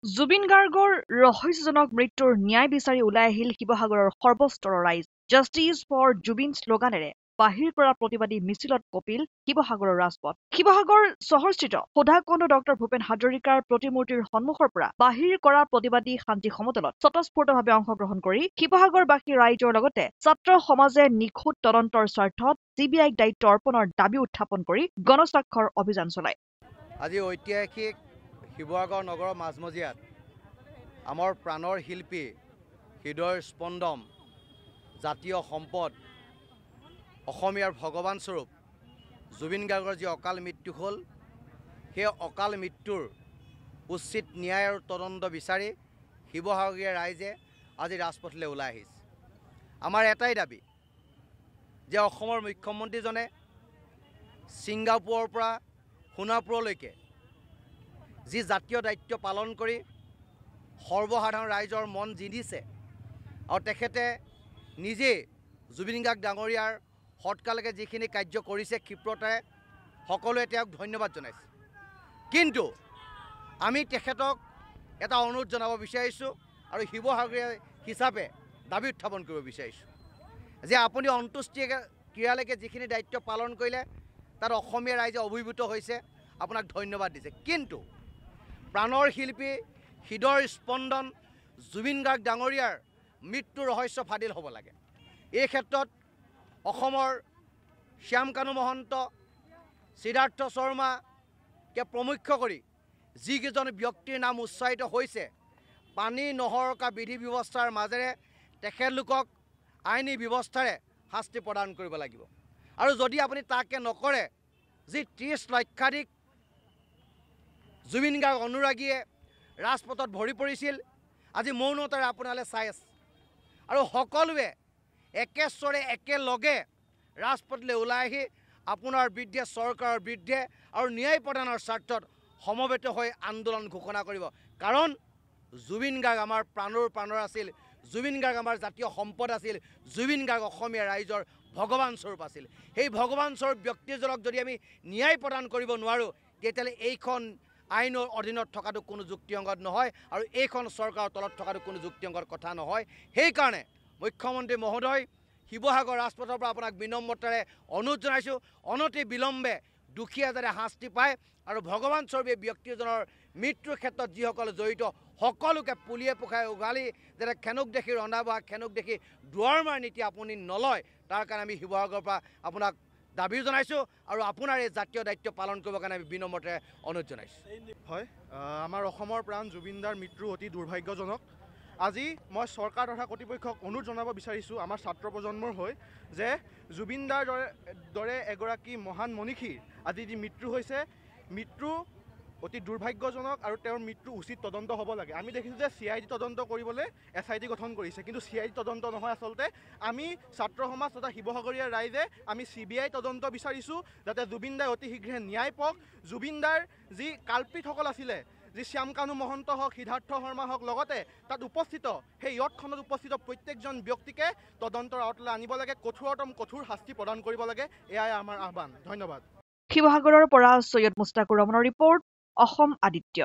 জুবিন গাৰ্গৰ ৰহস্যজনক মৃত্যুৰ ন্যায় বিচাৰি ওলাই আহিল শিৱসাগৰৰ সৰ্বস্তৰৰ ৰাইজ। জাষ্টিছ ফৰ জুবিন শ্লোগানেৰে বাহিৰ কৰা প্ৰতিবাদী মিছিলত কপিল শিৱসাগৰৰ ৰাজপথ। শিৱসাগৰ চহৰস্থিত সুধাকণ্ড ডক্টৰ ভূপেন হাজৰিকাৰ প্ৰতিমূৰ্তিৰ সন্মুখৰ পৰা বাহিৰ কৰা প্ৰতিবাদী শান্তি সমদলত স্বতঃস্ফূৰ্তভাৱে অংশগ্ৰহণ কৰি শিৱসাগৰবাসী ৰাইজৰ লগতে ছাত্ৰ সমাজে নিখুঁত তদন্তৰ স্বাৰ্থত CBIক দায়িত্ব অৰ্পণৰ দাবী উত্থাপন কৰি গণস্বাক্ষৰ অভিযান চলায়। আজি ঐতিহাসিক শিৱসাগৰ নগৰৰ মাজমজিয়াত আমাৰ প্ৰাণৰ শিল্পী, হৃদয়ৰ স্পন্দন, জাতীয় সম্পদ, অসমীয়াৰ ভগৱান স্বৰূপ জুবিন গাৰ্গৰ যি অকাল মৃত্যু হ'ল, সেই অকাল মৃত্যুৰ উচিত ন্যায় আৰু তদন্ত বিচাৰি শিৱসাগৰীয়া ৰাইজে আজি ৰাজপথলৈ ওলাই আহিছে। আমাৰ এটাই দাবী যে অসমৰ মুখ্যমন্ত্ৰীজনে ছিংগাপুৰৰ পৰা সোণাপুৰলৈকে যি জাতীয় দায়িত্ব পালন কৰি সৰ্বসাধাৰণ ৰাইজৰ মন জিনিছে আৰু তেখেতে নিজে জুবিন গাৰ্গ ডাঙৰীয়াৰ সৎকালৈকে যিখিনি কাৰ্য কৰিছে ক্ষিপ্ৰতাৰে সকলোৱে তেওঁক ধন্যবাদ জনাইছে। কিন্তু আমি তেখেতক এটা অনুৰোধ জনাব বিচাৰিছোঁ আৰু শিৱসাগৰীয়া হিচাপে দাবী উত্থাপন কৰিব বিচাৰিছোঁ যে আপুনি অন্ত্যেষ্টিক্ৰিয়ালৈকে যিখিনি দায়িত্ব পালন কৰিলে তাত অসমীয়া ৰাইজে অভিভূত হৈছে, আপোনাক ধন্যবাদ দিছে। কিন্তু প্ৰাণৰ শিল্পী, হৃদয়ৰ স্পন্দন জুবিন গাৰ্গ ডাঙৰীয়াৰ মৃত্যু ৰহস্য ফাদিল হ'ব লাগে। এই ক্ষেত্ৰত অসমৰ শ্যামকানু মহন্ত, সিদ্ধাৰ্থ শৰ্মাকে প্ৰমুখ্য কৰি যিকেইজন ব্যক্তিৰ নাম উচ্চাৰিত হৈছে, পানী নহৰকা বিধি ব্যৱস্থাৰ মাজেৰে তেখেতলোকক আইনী ব্যৱস্থাৰে শাস্তি প্ৰদান কৰিব লাগিব। আৰু যদি আপুনি তাকে নকৰে, যি 30 লক্ষাধিক জুবিন গাৰ্গ অনুৰাগীয়ে ৰাজপথত ভৰি পৰিছিল, আজি মৌনতাৰে আপোনালে চাই আছে আৰু সকলোৱে একেস্বৰে একেলগে ৰাজপথলৈ ওলাই আহি আপোনাৰ বিৰুদ্ধে, চৰকাৰৰ বিৰুদ্ধে আৰু ন্যায় প্ৰদানৰ স্বাৰ্থত সমবেত হৈ আন্দোলন ঘোষণা কৰিব। কাৰণ জুবিন গাৰ্গ আমাৰ প্ৰাণৰ আছিল, জুবিন গাৰ্গ আমাৰ জাতীয় সম্পদ আছিল, জুবিন গাৰ্গ অসমীয়া ৰাইজৰ ভগৱান স্বৰূপ আছিল। সেই ভগৱান স্বৰূপ ব্যক্তিজনক যদি আমি ন্যায় প্ৰদান কৰিব নোৱাৰোঁ, তেতিয়াহ'লে এইখন আইনৰ অধীনত থকাটো কোনো যুক্তিসংগত নহয় আৰু এইখন চৰকাৰৰ তলত থকাটো কোনো যুক্তিসংগত কথা নহয়। সেইকাৰণে মুখ্যমন্ত্ৰী মহোদয়, শিৱসাগৰ ৰাজপথৰ পৰা আপোনাক বিনম্ৰতাৰে অনুৰোধ জনাইছোঁ, অনতি বিলম্বে দুখীয়া যাতে শাস্তি পায় আৰু ভগৱান স্বৰূপে ব্যক্তিজনৰ মৃত্যুৰ ক্ষেত্ৰত যিসকল জড়িত সকলোকে পুলিয়ে পোখাই উঘালি যাতে খেনুক দেখি ৰন্ধা বঢ়া, খেনুক দেখি দুৱাৰ মাৰ নীতি আপুনি নলয়, তাৰ কাৰণে আমি শিৱসাগৰৰ পৰা আপোনাক দাবী জনাইছোঁ আৰু আপোনাৰ এই জাতীয় দায়িত্ব পালন কৰিবৰ কাৰণে আমি বিনম্ৰতাৰে অনুৰোধ জনাইছোঁ। হয়, আমাৰ অসমৰ প্ৰাণ জুবিনদাৰ মৃত্যু অতি দুৰ্ভাগ্যজনক। আজি মই চৰকাৰ তথা কৰ্তৃপক্ষক অনুৰোধ জনাব বিচাৰিছোঁ আমাৰ ছাত্ৰ প্ৰজন্মৰ হৈ যে জুবিনদাৰ দৰে এগৰাকী মহান মনীষীৰ আজি যি মৃত্যু হৈছে, মৃত্যু অতি দুৰ্ভাগ্যজনক আৰু তেওঁৰ মৃত্যু উচিত তদন্ত হ'ব লাগে। আমি দেখিছোঁ যে CID তদন্ত কৰিবলৈ SIT গঠন কৰিছে, কিন্তু CID তদন্ত নহয়, আচলতে আমি ছাত্ৰ সমাজ তথা শিৱসাগৰীয়া ৰাইজে আমি CBI তদন্ত বিচাৰিছোঁ যাতে জুবিনদাই অতি শীঘ্ৰে ন্যায় পাওক। জুবিনদাৰ যি কাল্পিতসকল আছিলে, যি শ্যামকানু মহন্ত হওক, সিদ্ধাৰ্থ শৰ্মা হওক, লগতে তাত উপস্থিত সেই য়দখনত উপস্থিত প্ৰত্যেকজন ব্যক্তিকে তদন্তৰ আওতালৈ আনিব লাগে, কঠোৰতম কঠোৰ শাস্তি প্ৰদান কৰিব লাগে। এয়াই আমাৰ আহ্বান। ধন্যবাদ। শিৱসাগৰৰ পৰা সৈয়দ মুস্তাকুৰ ৰহমানৰ ৰিপৰ্ট, অসম আদিত্য।